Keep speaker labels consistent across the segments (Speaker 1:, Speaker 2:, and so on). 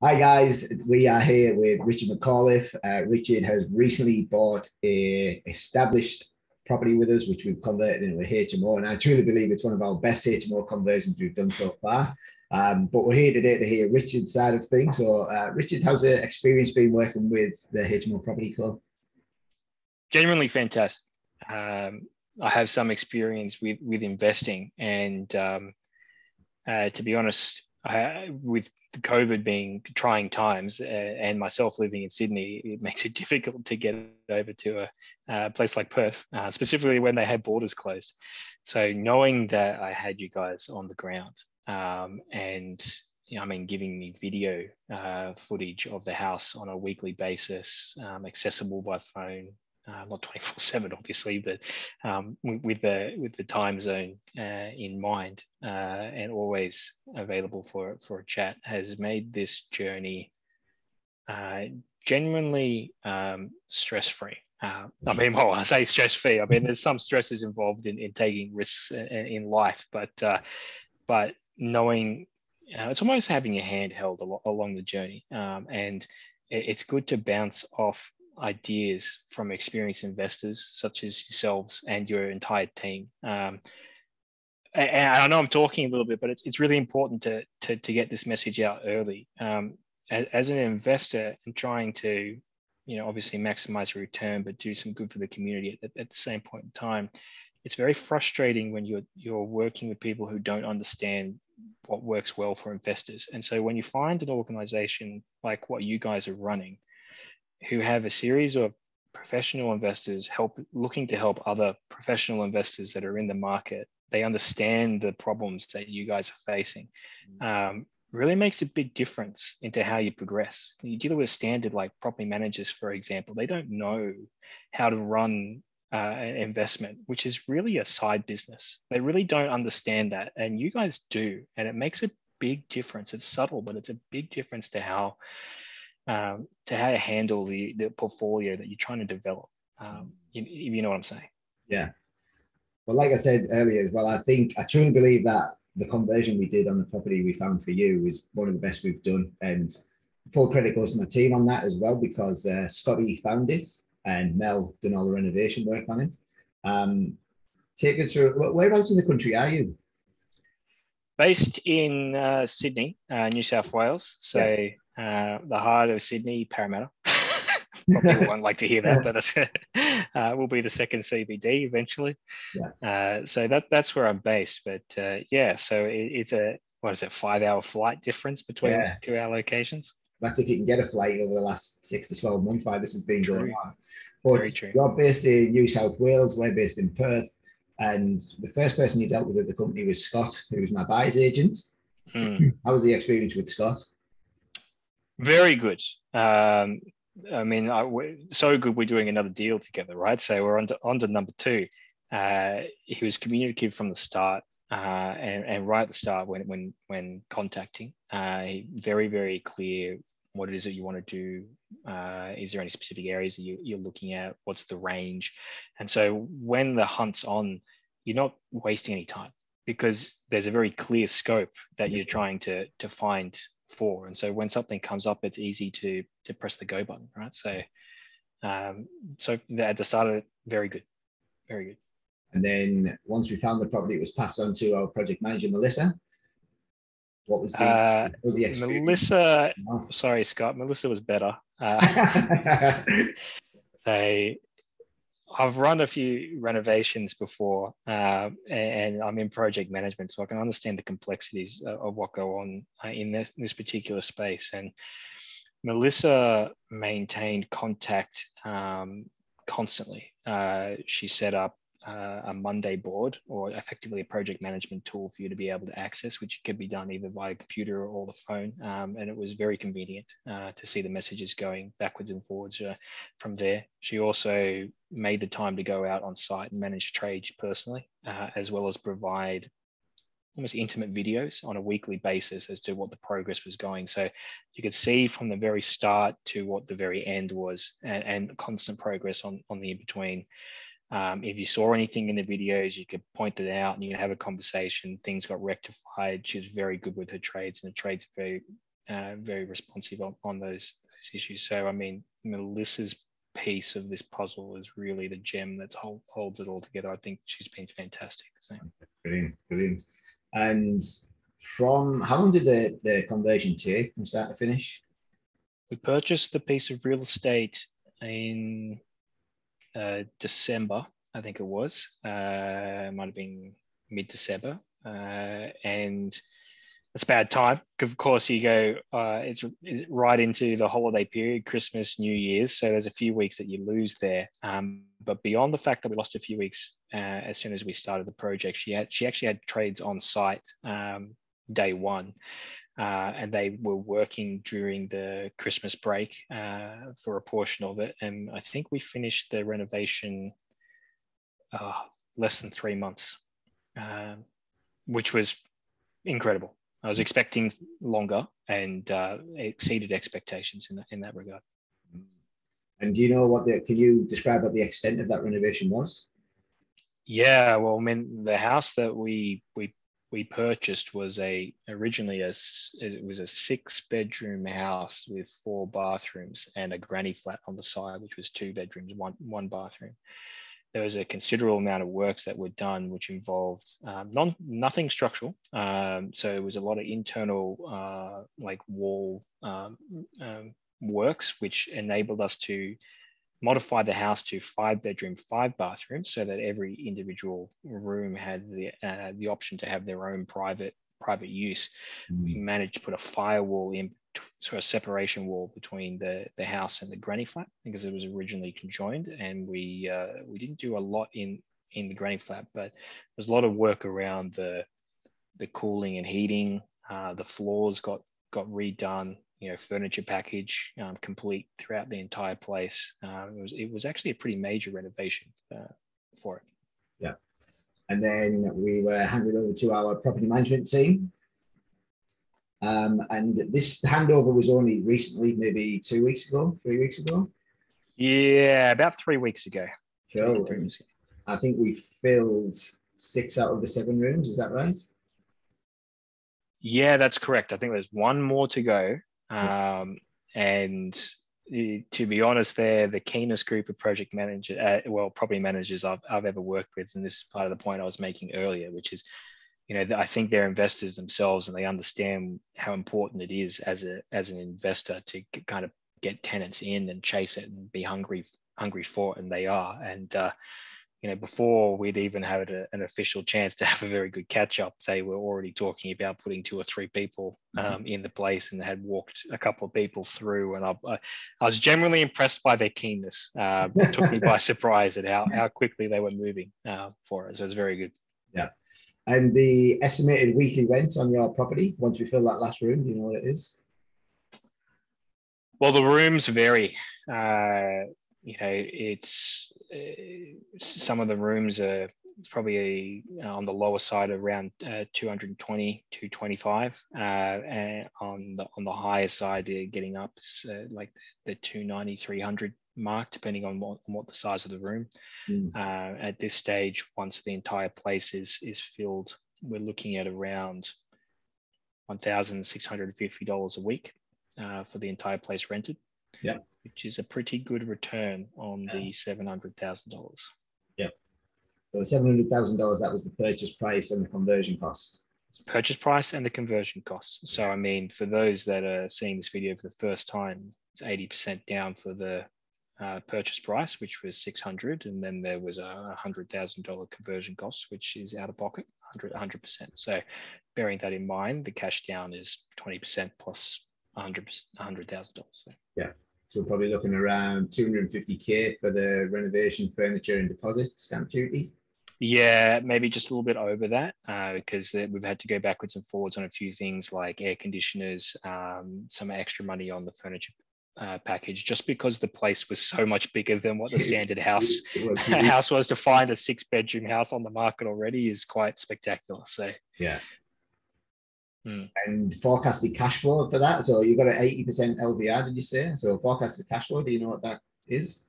Speaker 1: Hi guys, we are here with Richard Mcullife. Richard has recently bought a established property with us, which we've converted into a HMO, and I truly believe it's one of our best HMO conversions we've done so far. But we're here today to hear Richard's side of things. So, Richard, how's the experience been working with the HMO Property Club?
Speaker 2: Genuinely fantastic. I have some experience with investing, and to be honest, with the COVID being trying times, and myself living in Sydney, it makes it difficult to get over to a place like Perth, specifically when they had borders closed. So knowing that I had you guys on the ground, and giving me video footage of the house on a weekly basis, accessible by phone, not 24/7 obviously, but with the time zone in mind, and always available for a chat, has made this journey genuinely stress-free. Well, I say stress-free. There's some stresses involved in taking risks in life, but knowing it's almost having your hand held along the journey, and it's good to bounce off ideas from experienced investors such as yourselves and your entire team. And I know I'm talking a little bit, but it's really important to get this message out early. As an investor and trying to, obviously maximize your return, but do some good for the community at the same point in time, it's very frustrating when you're working with people who don't understand what works well for investors. And so when you find an organization like what you guys are running, who have a series of professional investors looking to help other professional investors that are in the market, they understand the problems that you guys are facing, really makes a big difference into how you progress. You deal with a standard like property managers, for example, they don't know how to run an investment, which is really a side business. They really don't understand that, and you guys do, and it makes a big difference. It's subtle, but it's a big difference to how you handle the portfolio that you're trying to develop. You know what I'm saying?
Speaker 1: Yeah. Well, like I said earlier as well, I truly believe that the conversion we did on the property we found for you is one of the best we've done. And full credit goes to my team on that as well, because Scotty found it and Mel done all the renovation work on it. Take us through, whereabouts in the country are you?
Speaker 2: Based in Sydney, New South Wales. So the heart of Sydney, Parramatta. Probably won't like to hear that, but that's will be the second CBD eventually. So that's where I'm based. But so it's a 5-hour flight difference between two our locations.
Speaker 1: That's if you can get a flight over the last 6 to 12 months while this has been going on. But you're based in New South Wales, we're based in Perth. And the first person you dealt with at the company was Scott, who was my buyer's agent. How was the experience with Scott?
Speaker 2: Very good. So good we're doing another deal together, right? So we're on to number two. He was communicative from the start, and right at the start when contacting, very, very clear what it is that you want to do. Is there any specific areas that you're looking at? What's the range? And so when the hunt's on, you're not wasting any time, because there's a very clear scope that you're trying to find for. And so when something comes up, it's easy to press the go button, right? So at the start of it, very good. Very good.
Speaker 1: And then once we found the property, it was passed on to our project manager, Melissa. What was the experience?
Speaker 2: Melissa, sorry, Scott, Melissa was better. So I've run a few renovations before, and I'm in project management, so I can understand the complexities of what go on in this particular space. And Melissa maintained contact constantly. She set up a Monday board, or effectively a project management tool for you to be able to access, which could be done either via computer or the phone. And it was very convenient to see the messages going backwards and forwards from there. She also made the time to go out on site and manage trades personally, as well as provide almost intimate videos on a weekly basis as to what the progress was going. So you could see from the very start to what the very end was, and constant progress on the in-between. If you saw anything in the videos, you could point it out and you could have a conversation. Things got rectified. She was very good with her trades, and the trades are very, very responsive on those issues. So I mean, Melissa's piece of this puzzle is really the gem that holds it all together. I think she's been fantastic. So.
Speaker 1: Brilliant, brilliant. And from how long did the conversion take from start to finish?
Speaker 2: We purchased the piece of real estate in December, I think it was. It might have been mid-December, and it's a bad time. Of course, you go. It's right into the holiday period, Christmas, New Year's. So there's a few weeks that you lose there. But beyond the fact that we lost a few weeks as soon as we started the project, she actually had trades on site day one. And they were working during the Christmas break for a portion of it. And I think we finished the renovation less than 3 months, which was incredible. I was expecting longer, and it exceeded expectations in that regard.
Speaker 1: And do you know can you describe what the extent of that renovation was?
Speaker 2: Yeah, well, I mean, the house that we purchased was originally it was a 6-bedroom house with 4 bathrooms and a granny flat on the side, which was 2 bedrooms, one bathroom. There was a considerable amount of works that were done, which involved nothing structural. So it was a lot of internal like wall works, which enabled us to modify the house to 5-bedroom, 5 bathrooms, so that every individual room had the option to have their own private use. We managed to put a firewall in, so a separation wall between the house and the granny flat, because it was originally conjoined, and we didn't do a lot in the granny flat, but there's a lot of work around the cooling and heating. The floors got redone. Furniture package complete throughout the entire place. It was actually a pretty major renovation for it.
Speaker 1: Yeah, and then we were handed over to our property management team. And this handover was only recently, maybe 3 weeks ago.
Speaker 2: Yeah, about 3 weeks ago.
Speaker 1: Cool. I think we filled 6 out of the 7 rooms. Is that right?
Speaker 2: Yeah, that's correct. I think there's one more to go. And to be honest, they're the keenest group of property managers I've ever worked with. And this is part of the point I was making earlier, which is, I think they're investors themselves, and they understand how important it is as an investor to kind of get tenants in and chase it and be hungry for it, and they are. And before we'd even had an official chance to have a very good catch up, they were already talking about putting 2 or 3 people in the place, and had walked a couple of people through. And I was generally impressed by their keenness. It took me by surprise at how quickly they were moving for it. So it was very good.
Speaker 1: Yeah. And the estimated weekly rent on your property, once we fill that last room, do you know what it is?
Speaker 2: Well, the rooms vary. It's some of the rooms are probably on the lower side around 220, 225, and on the higher side they're getting up like the 290, 300 mark, depending on what the size of the room. At this stage, once the entire place is filled, we're looking at around $1,650 a week for the entire place rented.
Speaker 1: Yeah,
Speaker 2: which is a pretty good return on the $700,000.
Speaker 1: Yeah. So the $700,000, that was the purchase price and the conversion cost.
Speaker 2: Purchase price and the conversion costs. So, I mean, for those that are seeing this video for the first time, it's 80% down for the purchase price, which was $600,000, and then there was a $100,000 conversion cost, which is out of pocket, 100%. So, bearing that in mind, the cash down is 20% plus $100,000. So.
Speaker 1: Yeah. So we're probably looking around $250K for the renovation, furniture, and deposit stamp duty.
Speaker 2: Yeah, maybe just a little bit over that because we've had to go backwards and forwards on a few things like air conditioners, some extra money on the furniture package, just because the place was so much bigger than what the standard house was. To find a 6-bedroom house on the market already is quite spectacular. So
Speaker 1: yeah. And forecasted cash flow for that. So you got an 80% LVR, did you say? So forecasted cash flow, do you know what that is?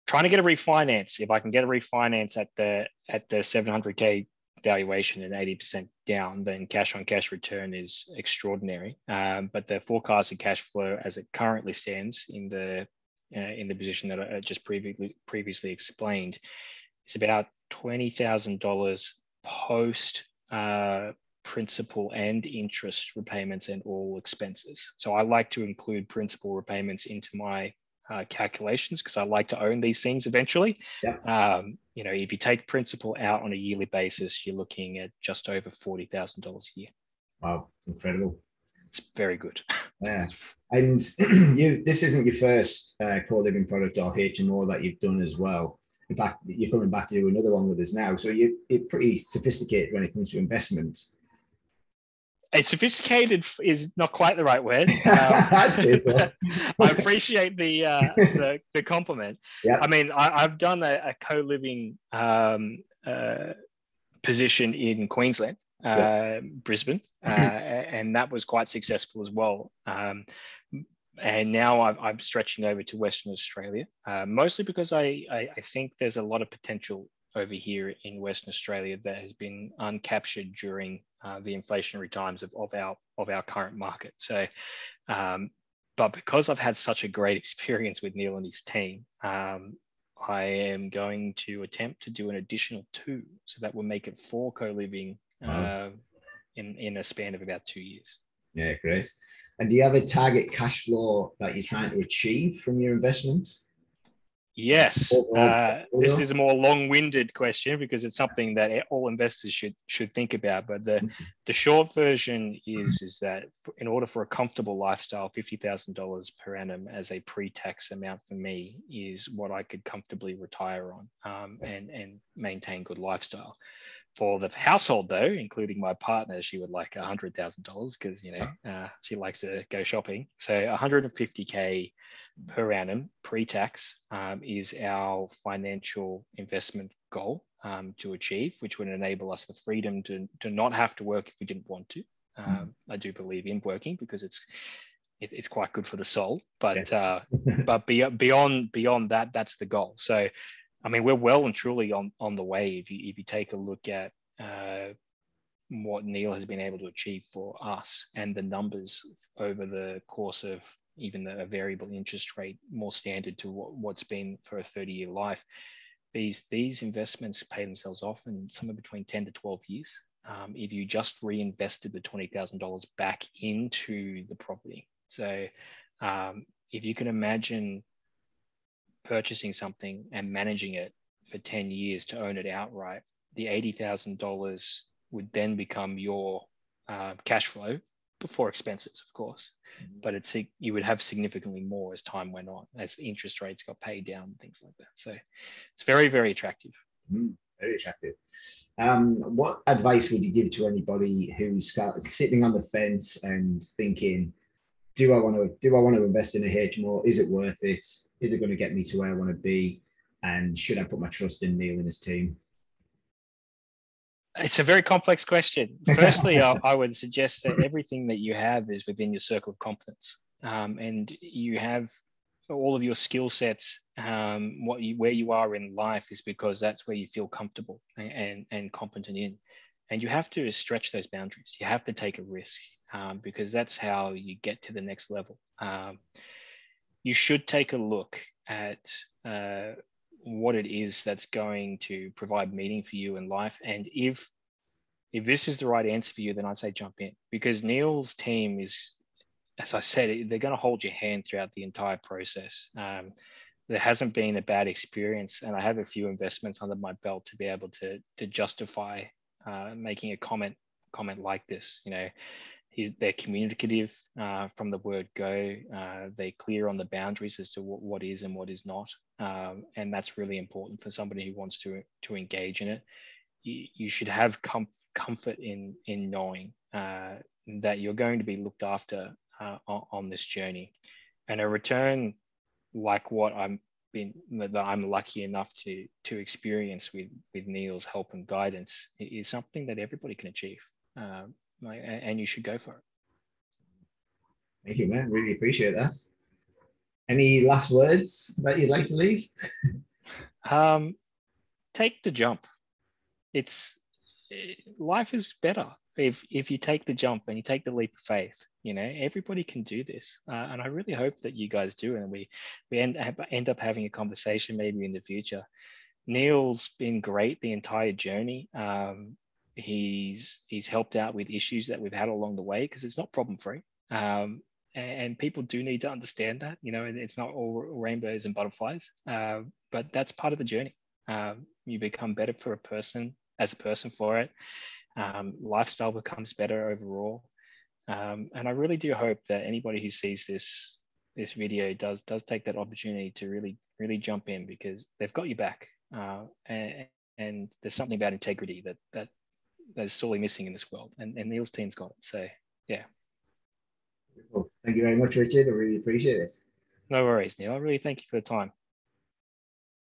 Speaker 2: Trying to get a refinance. If I can get a refinance at the $700K valuation and 80% down, then cash on cash return is extraordinary. But the forecasted cash flow as it currently stands in the position that I just previously explained is about $20,000 post principal and interest repayments and all expenses. So I like to include principal repayments into my calculations because I like to own these things eventually.
Speaker 1: Yeah.
Speaker 2: You know, if you take principal out on a yearly basis, you're looking at just over $40,000 a year.
Speaker 1: Wow, incredible.
Speaker 2: It's very good.
Speaker 1: Yeah. And this isn't your first co-living product or HMO that you've done as well. In fact, you're coming back to do another one with us now. So you're pretty sophisticated when it comes to investment.
Speaker 2: Sophisticated is not quite the right word. I appreciate the compliment.
Speaker 1: Yeah.
Speaker 2: I mean, I've done a co-living position in Queensland, Brisbane, and that was quite successful as well. And now I'm stretching over to Western Australia, mostly because I think there's a lot of potential over here in Western Australia that has been uncaptured during the inflationary times of our current market. So, but because I've had such a great experience with Neil and his team, I am going to attempt to do an additional 2, so that will make it 4 co-living in a span of about 2 years.
Speaker 1: Yeah, great. And do you have a target cash flow that you're trying to achieve from your investment?
Speaker 2: Yes. This is a more long-winded question because it's something that all investors should think about. But the short version is that in order for a comfortable lifestyle, $50,000 per annum as a pre-tax amount for me is what I could comfortably retire on and maintain good lifestyle. For the household, though, including my partner, she would like $100,000 because, you know, she likes to go shopping. So $150K per annum pre-tax is our financial investment goal to achieve, which would enable us the freedom to not have to work if we didn't want to. I do believe in working because it's quite good for the soul. But but beyond that, that's the goal. So, I mean, we're well and truly on the way. If you take a look at what Neil has been able to achieve for us and the numbers over the course of even a variable interest rate, more standard to what's been for a 30-year life, these investments pay themselves off in somewhere between 10 to 12 years. If you just reinvested the $20,000 back into the property. So if you can imagine purchasing something and managing it for 10 years to own it outright, the $80,000 would then become your cash flow before expenses, of course. But you would have significantly more as time went on, as the interest rates got paid down and things like that. So it's very, very attractive.
Speaker 1: Very attractive. What advice would you give to anybody who's sitting on the fence and thinking, do I want to invest in a HMO? Is it worth it? Is it going to get me to where I want to be? And should I put my trust in Neil and his team?
Speaker 2: It's a very complex question. Firstly, I would suggest that everything that you have is within your circle of competence, and you have all of your skill sets. Where you are in life is because that's where you feel comfortable and competent in, and you have to stretch those boundaries. You have to take a risk because that's how you get to the next level. You should take a look at what it is that's going to provide meaning for you in life. And if this is the right answer for you, then I'd say jump in, because Neil's team is, as I said, they're going to hold your hand throughout the entire process. There hasn't been a bad experience, and I have a few investments under my belt to be able to justify making a comment like this. You know, they're communicative from the word go. They're clear on the boundaries as to what is and what is not. And that's really important for somebody who wants to engage in it. You should have comfort in knowing that you're going to be looked after on this journey. And a return like what I'm lucky enough to experience with Neil's help and guidance is something that everybody can achieve. And you should go for it.
Speaker 1: Thank you, man. Really appreciate that. Any last words that you'd like to leave?
Speaker 2: Take the jump. It's life is better if you take the jump and you take the leap of faith. You know, everybody can do this, and I really hope that you guys do, and we end up having a conversation maybe in the future. Neil's been great the entire journey. He's helped out with issues that we've had along the way, because it's not problem free. And people do need to understand that, you know, it's not all rainbows and butterflies, but that's part of the journey. You become better for a person, as a person for it. Lifestyle becomes better overall. And I really do hope that anybody who sees this video does take that opportunity to really jump in, because they've got you back. And there's something about integrity that's sorely missing in this world, and Neil's team's got it. So yeah.
Speaker 1: Thank you very much, Richard. I really appreciate it.
Speaker 2: No worries, Neil. I really thank you for the time.